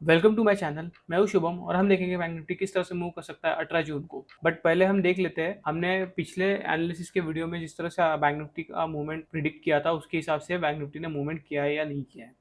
Welcome to my channel. मैं हूं शुभम और हम देखेंगे बैंक निफ्टी किस तरह से मूव कर सकता है 18 जून को। बट पहले हम देख लेते हैं हमने पिछले एनालिसिस के वीडियो में जिस तरह से बैंक निफ्टी का मूवमेंट प्रिडिक्ट किया था उसके हिसाब से बैंक निफ्टी ने मूवमेंट किया है या नहीं किया है।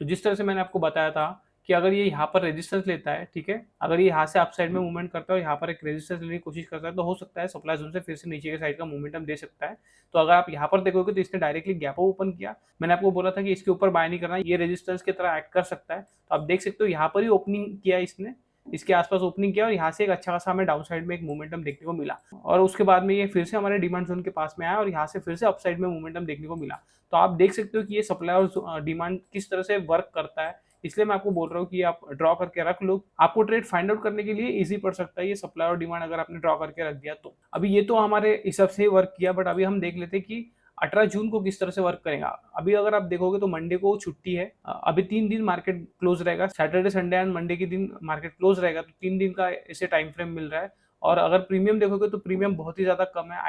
तो जिस तरह से मैंने आपको बताया था कि अगर ये यहाँ पर रेजिस्टेंस लेता है, ठीक है, अगर ये यहाँ से अप साइड में मूवमेंट करता है और यहाँ पर एक रेजिस्टेंस लेने की कोशिश करता है तो हो सकता है सप्लाई जोन से फिर से नीचे के साइड का मोमेंटम दे सकता है। तो अगर आप यहाँ पर देखोगे तो इसने डायरेक्टली गैप अप ओपन किया। मैंने आपको बोला था कि इसके ऊपर बाय नहीं करना, ये रेजिस्टेंस की तरह एक्ट कर सकता है। तो आप देख सकते हो यहाँ पर ही ओपनिंग किया इसने, इसके आसपास ओपनिंग किया और यहाँ से एक अच्छा खासा हमें डाउन साइड में एक मोमेंटम देखने को मिला और उसके बाद में ये फिर से हमारे डिमांड जोन के पास में आया और यहाँ से फिर से अपसाइड में मोमेंटम देखने को मिला। तो आप देख सकते हो कि ये सप्लाई और डिमांड किस तरह से वर्क करता है। इसलिए मैं आपको बोल रहा हूँ कि आप ड्रॉ करके रख लो। आपको ट्रेड फाइंड आउट करने के लिए इजी पड़ सकता है ये सप्लाई और डिमांड अगर आपने ड्रॉ करके रख दिया तो। अभी ये तो हमारे हिसाब से वर्क किया, बट अभी हम देख लेते हैं कि 18 जून को किस तरह से वर्क करेगा। अभी अगर आप देखोगे तो मंडे को छुट्टी है, अभी 3 दिन मार्केट क्लोज रहेगा, सैटरडे संडे एंड मंडे के दिन मार्केट क्लोज रहेगा। तो 3 दिन का इसे टाइम फ्रेम मिल रहा है। और अगर प्रीमियम देखोगे तो प्रीमियम बहुत ही ज्यादा कम है,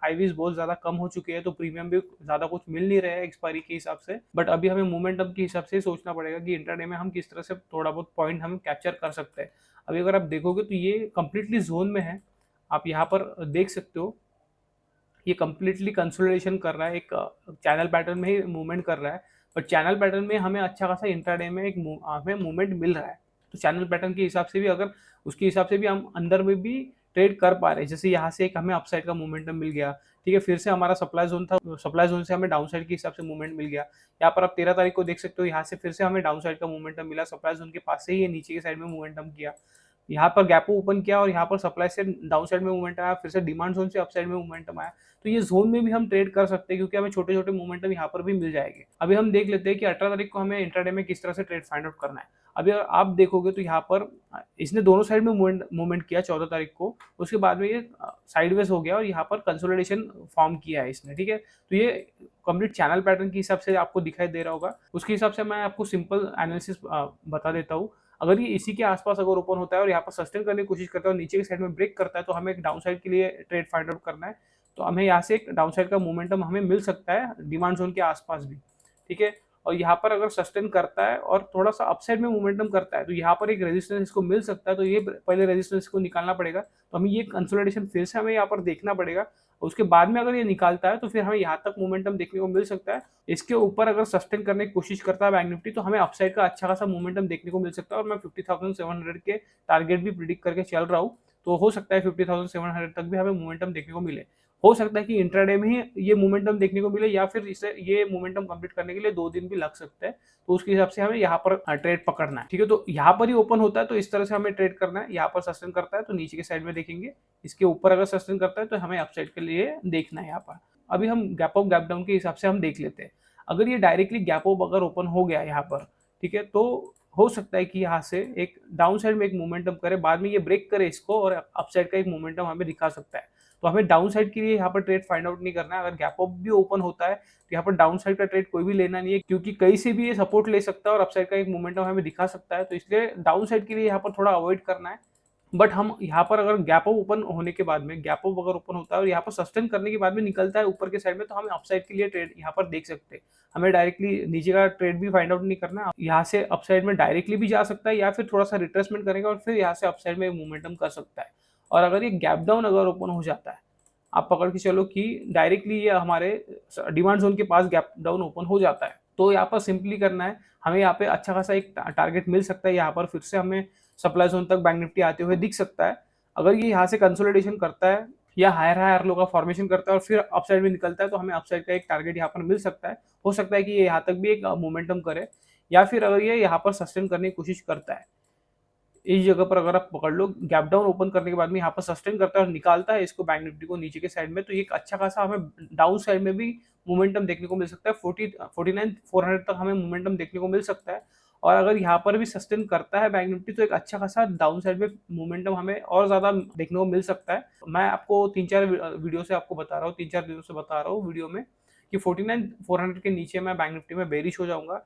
आईवीज बहुत ज्यादा कम हो चुके हैं, तो प्रीमियम भी ज्यादा कुछ मिल नहीं रहे हैं एक्सपायरी के हिसाब से। बट अभी हमें मोमेंटम के हिसाब से सोचना पड़ेगा कि इंटरडे में हम किस तरह से थोड़ा बहुत पॉइंट हम कैप्चर कर सकते हैं। अभी अगर आप देखोगे तो ये कंप्लीटली जोन में है, आप यहाँ पर देख सकते हो ये कंप्लीटली कंसोलिडेशन कर रहा है, एक चैनल पैटर्न में ही मूवमेंट कर रहा है। बट चैनल पैटर्न में हमें अच्छा खासा इंट्राडे में हमें मूवमेंट मिल रहा है। तो चैनल पैटर्न के हिसाब से भी अगर उसके हिसाब से भी हम अंदर में भी ट्रेड कर पा रहे हैं। जैसे यहाँ से एक हमें अपसाइड का मूवमेंटम मिल गया, ठीक है, फिर से हमारा सप्लाई जोन था, सप्लाई जोन से हमें डाउन साइड के हिसाब से मूवमेंट मिल गया। यहाँ पर आप 13 तारीख को देख सकते हो, यहाँ से फिर से हमें डाउन साइड का मूवमेंटम मिला, सप्लाई जोन के पास से ही ये नीचे की साइड में मूवमेंटम किया। यहाँ पर गैप ओपन किया और यहाँ पर सप्लाई से डाउन साइड में मूवमेंट आया, फिर से डिमांड जोन से अपसाइड में मूवमेंटम आया। तो ये जोन में भी हम ट्रेड कर सकते हैं क्योंकि हमें छोटे छोटे मूवमेंटम यहाँ पर भी मिल जाएंगे। अभी हम देख लेते हैं कि 18 तारीख को हमें इंट्राडे में किस तरह से ट्रेड फाइंड आउट करना है। अभी अगर आप देखोगे तो यहाँ पर इसने दोनों साइड में मूवमेंट किया 14 तारीख को, उसके बाद में ये साइडवेज हो गया और यहाँ पर कंसोलिडेशन फॉर्म किया है इसने, ठीक है। तो ये कंप्लीट चैनल पैटर्न के हिसाब से आपको दिखाई दे रहा होगा। उसके हिसाब से मैं आपको सिंपल एनालिसिस बता देता हूँ। अगर ये इसी के आसपास अगर ओपन होता है और यहाँ पर सस्टेन करने की कोशिश करता है और नीचे की साइड में ब्रेक करता है तो हमें एक डाउन साइड के लिए ट्रेड फाइंड आउट करना है। तो हमें यहाँ से एक डाउन साइड का मोमेंटम हमें मिल सकता है डिमांड जोन के आसपास भी, ठीक है। और यहाँ पर अगर सस्टेन करता है और थोड़ा सा अपसाइड में मोमेंटम करता है तो यहाँ पर एक रेजिस्टेंस इसको मिल सकता है। तो ये पहले रेजिस्टेंस को निकालना पड़ेगा, तो हमें ये कंसोलिडेशन फिर से हमें यहाँ पर देखना पड़ेगा। उसके बाद में अगर ये निकालता है तो फिर हमें यहाँ तक मोमेंटम देखने को मिल सकता है। इसके ऊपर अगर सस्टेन करने की कोशिश करता है बैंक निफ्टी तो हमें अपसाइड का अच्छा खासा मोमेंटम देखने को मिल सकता है। और मैं 50,700 के टारगेट भी प्रिडिक्ट करके चल रहा हूँ, तो हो सकता है 50,700 तक भी हमें मोमेंटम देखने को मिले। हो सकता है कि इंट्राडे में ही ये मोमेंटम देखने को मिले या फिर इसे ये मोमेंटम कंप्लीट करने के लिए 2 दिन भी लग सकते हैं। तो उसके हिसाब से हमें यहाँ पर ट्रेड पकड़ना है, ठीक है। तो यहाँ पर ही ओपन होता है तो इस तरह से हमें ट्रेड करना है। यहाँ पर सस्टेन करता है तो नीचे के साइड में देखेंगे, इसके ऊपर अगर सस्टेन करता है तो हमें अपसाइड के लिए देखना है यहाँ पर। अभी हम गैप अप गैप डाउन के हिसाब से हम देख लेते हैं। अगर ये डायरेक्टली गैप अप अगर ओपन हो गया यहाँ पर, ठीक है, तो हो सकता है कि यहाँ से एक डाउन साइड में एक मोमेंटम करे, बाद में ये ब्रेक करे इसको और अपसाइड का एक मोमेंटम हमें दिखा सकता है। तो हमें डाउन साइड के लिए यहाँ पर ट्रेड फाइंड आउट नहीं करना है। अगर गैप अप भी ओपन होता है तो यहाँ पर डाउन साइड का ट्रेड कोई भी लेना नहीं है क्योंकि कहीं से भी ये सपोर्ट ले सकता है और अपसाइड का एक मोमेंटम हमें दिखा सकता है। तो इसलिए डाउन साइड के लिए यहाँ पर थोड़ा अवॉइड करना है। बट हम यहाँ पर अगर गैप अप ओपन होने के बाद में गैप अप अगर ओपन होता है और यहाँ पर सस्टेन करने के बाद में निकलता है ऊपर के साइड में तो हमें अपसाइड के लिए ट्रेड यहाँ पर देख सकते हैं। हमें डायरेक्टली नीचे का ट्रेड भी फाइंड आउट नहीं करना है। यहाँ से अपसाइड में डायरेक्टली भी जा सकता है या फिर थोड़ा सा रिट्रेसमेंट करेगा और फिर यहाँ से अपसाइड में मोमेंटम कर सकता है। और अगर ये गैप डाउन अगर ओपन हो जाता है, आप पकड़ के चलो कि डायरेक्टली ये हमारे डिमांड जोन के पास गैप डाउन ओपन हो जाता है, तो यहाँ पर सिंपली करना है, हमें यहाँ पे अच्छा खासा एक टारगेट मिल सकता है। यहाँ पर फिर से हमें सप्लाई जोन तक बैंक निफ्टी आते हुए दिख सकता है। अगर ये यहाँ से कंसोलिडेशन करता है या हायर हायर लो का फॉर्मेशन करता है और फिर अपसाइड में निकलता है तो हमें अपसाइड का एक टारगेट यहाँ पर मिल सकता है। हो सकता है कि ये यहाँ तक भी एक मोमेंटम करे या फिर अगर ये यहाँ पर सस्टेन करने की कोशिश करता है, इस जगह पर अगर आप पकड़ लो, गैप डाउन ओपन करने के बाद में यहाँ पर सस्टेन करता है और निकालता है इसको बैंक निफ्टी को नीचे के साइड में, तो ये एक अच्छा खासा हमें डाउन साइड में भी मोमेंटम देखने को मिल सकता है। 49,400 तक हमें मोमेंटम देखने को मिल सकता है। और अगर यहाँ पर भी सस्टेन करता है बैंक निफ्टी तो एक अच्छा खासा डाउन साइड में मोमेंटम हमें और ज्यादा देखने को मिल सकता है। मैं आपको 3-4 वीडियो से आपको बता रहा हूँ, 3-4 दिनों से बता रहा हूँ वीडियो में कि 49,400 के नीचे मैं बैंक निफ्टी में बेरिश हो जाऊंगा।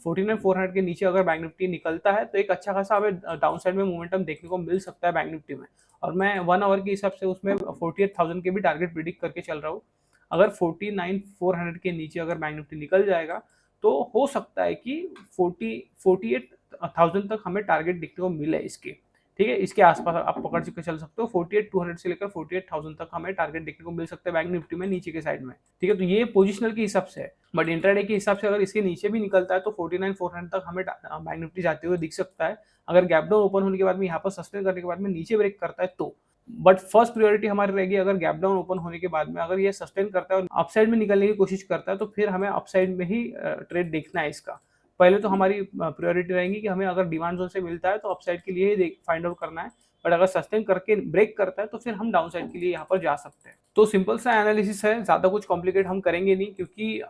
49,400 के नीचे अगर बैंक निफ्टी निकलता है तो एक अच्छा खासा हमें डाउन साइड में मोमेंटम देखने को मिल सकता है बैंक निफ्टी में। और मैं 1 आवर के हिसाब से उसमें 48,000 के भी टारगेट प्रिडिक्ट करके चल रहा हूँ। अगर 49,400 के नीचे अगर बैंक निफ्टी निकल जाएगा तो हो सकता है कि 48 48,000 तक हमें टारगेट देखने को मिले इसके, ठीक है। इसके आसपास आप पकड़ के चल सकते हो। 48,200 से लेकर 48,000 तक हमें टारगेट देखने को मिल सकता है बैंक निफ्टी में नीचे के साइड में, ठीक है। तो ये पोजिशनल के हिसाब से है, बट इंट्राडे के हिसाब से अगर इसके नीचे भी निकलता है तो 49,400 तक हमें बैंक निफ्टी जाते हुए दिख सकता है। अगर गैप डाउन ओपन होने के बाद में यहाँ पर सस्टेन करने के बाद में नीचे ब्रेक करता है तो, बट फर्स्ट प्रायोरिटी हमारी रहेगी अगर गैप डाउन ओपन होने के बाद में अगर ये सस्टेन करता है और अपसाइड में निकलने की कोशिश करता है तो फिर हमें अपसाइड में ही ट्रेड देखना है इसका। पहले तो हमारी प्रायोरिटी रहेगी कि हमें अगर डिमांड जोन से मिलता है तो अपसाइड के लिए ही फाइंड आउट करना है, बट अगर सस्टेन करके ब्रेक करता है तो फिर हम डाउन साइड के लिए यहाँ पर जा सकते हैं। तो सिंपल सा एनालिसिस है, ज्यादा कुछ कॉम्प्लिकेट हम करेंगे नहीं, क्योंकि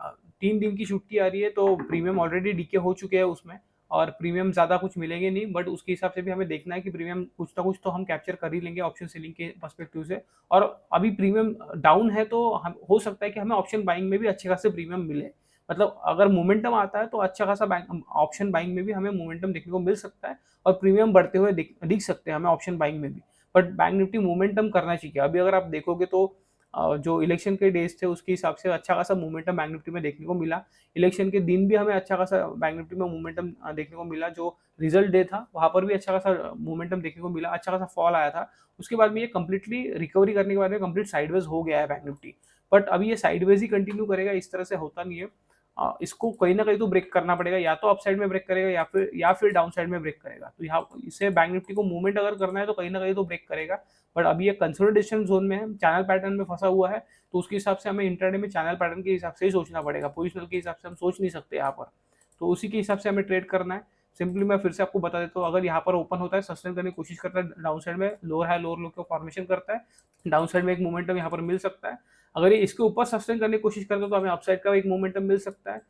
3 दिन की छुट्टी आ रही है तो प्रीमियम ऑलरेडी डीके हो चुके हैं उसमें, और प्रीमियम ज्यादा कुछ मिलेंगे नहीं, बट उसके हिसाब से भी हमें देखना है कि प्रीमियम कुछ ना कुछ तो हम कैप्चर कर ही लेंगे ऑप्शन सेलिंग के पर्सपेक्टिव से। और अभी प्रीमियम डाउन है तो हम हो सकता है कि हमें ऑप्शन बाइंग में भी अच्छे खासे प्रीमियम मिले, मतलब अगर मोमेंटम आता है तो अच्छा खासा ऑप्शन बाइंग में भी हमें मोमेंटम देखने को मिल सकता है और प्रीमियम बढ़ते हुए दिख सकते हैं हमें ऑप्शन बाइंग में भी। बट बैंक निफ्टी मोमेंटम करना चाहिए। अभी अगर आप देखोगे तो जो इलेक्शन के डेज थे उसके हिसाब से अच्छा खासा मोमेंटम बैंक निफ्टी में देखने को मिला। इलेक्शन के दिन भी हमें अच्छा खासा बैंक निफ्टी में मोमेंटम देखने को मिला। जो रिजल्ट डे था वहां पर भी अच्छा खासा मोमेंटम देखने को मिला, अच्छा खासा फॉल आया था। उसके बाद में ये कंप्लीटली रिकवरी करने के बाद में कंप्लीट साइडवेज हो गया है बैंक निफ्टी। बट अभी ये साइडवेज ही कंटिन्यू करेगा, इस तरह से होता नहीं है। इसको कहीं ना कहीं तो ब्रेक करना पड़ेगा, या तो अपसाइड में ब्रेक करेगा या फिर डाउन साइड में ब्रेक करेगा। तो यहाँ इसे बैंक निफ्टी को मूवमेंट अगर करना है तो कहीं ना कहीं तो ब्रेक करेगा। बट अभी ये कंसोलिडेशन जोन में है, चैनल पैटर्न में फंसा हुआ है, तो उसके हिसाब से हमें इंट्राडे में चैनल पैटर्न के हिसाब से ही सोचना पड़ेगा। पोजिशनल के हिसाब से हम सोच नहीं सकते यहाँ पर, तो उसी के हिसाब से हमें ट्रेड करना है। सिंपली मैं फिर से आपको बता देता हूँ, अगर यहाँ पर ओपन होता है सस्टेन करने की कोशिश करता है डाउन साइड में, लोअर हाई लोअर लो का फॉर्मेशन करता है, डाउन साइड में एक मोमेंटम यहाँ पर मिल सकता है। अगर ये इसके ऊपर सस्टेन करने की कोशिश करता है तो हमें अपसाइड का एक मोमेंटम मिल सकता है,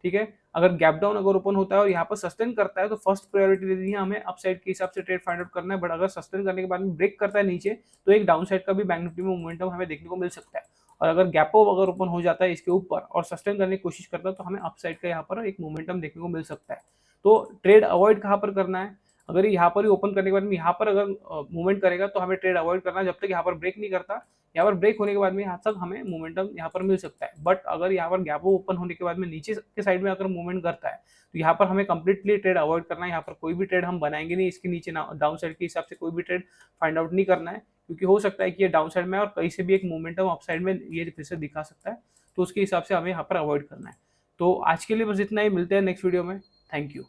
ठीक है। अगर गैप डाउन अगर ओपन होता है और यहाँ पर सस्टेन करता है तो फर्स्ट प्रायोरिटी देनी है हमें अपसाइड के हिसाब से ट्रेड फाइंड आउट करना है। बट अगर सस्टेन करने के बाद में ब्रेक करता है नीचे तो एक डाउन साइड का भी बैंक निफ्टी में मोमेंटम हमें देखने को मिल सकता है। और अगर गैप अप अगर ओपन हो जाता है इसके ऊपर और सस्टेन करने की कोशिश करता है तो हमें अपसाइड का यहाँ पर एक मोमेंटम देखने को मिल सकता है। तो ट्रेड अवॉइड कहाँ पर करना है, अगर यहाँ पर ही ओपन करने के बाद में यहाँ पर अगर मूवमेंट करेगा तो हमें ट्रेड अवॉइड करना है जब तक यहाँ पर ब्रेक नहीं करता। यहाँ पर ब्रेक होने के बाद में यहाँ तक हमें मोमेंटम यहाँ पर मिल सकता है। बट अगर यहाँ पर गैप ओपन होने के बाद में नीचे के साइड में अगर मूवमेंट करता है तो यहाँ पर हमें कंप्लीटली ट्रेड अवॉइड करना है। यहाँ पर कोई भी ट्रेड हम बनाएंगे नहीं, इसके नीचे डाउन साइड के हिसाब से कोई भी ट्रेड फाइंड आउट नहीं करना है, क्योंकि हो सकता है कि ये डाउन साइड में और कहीं से भी एक मोमेंटम अप साइड में ये फिर से दिखा सकता है, तो उसके हिसाब से हमें यहाँ पर अवॉइड करना है। तो आज के लिए बस इतना ही, मिलते हैं नेक्स्ट वीडियो में। Thank you.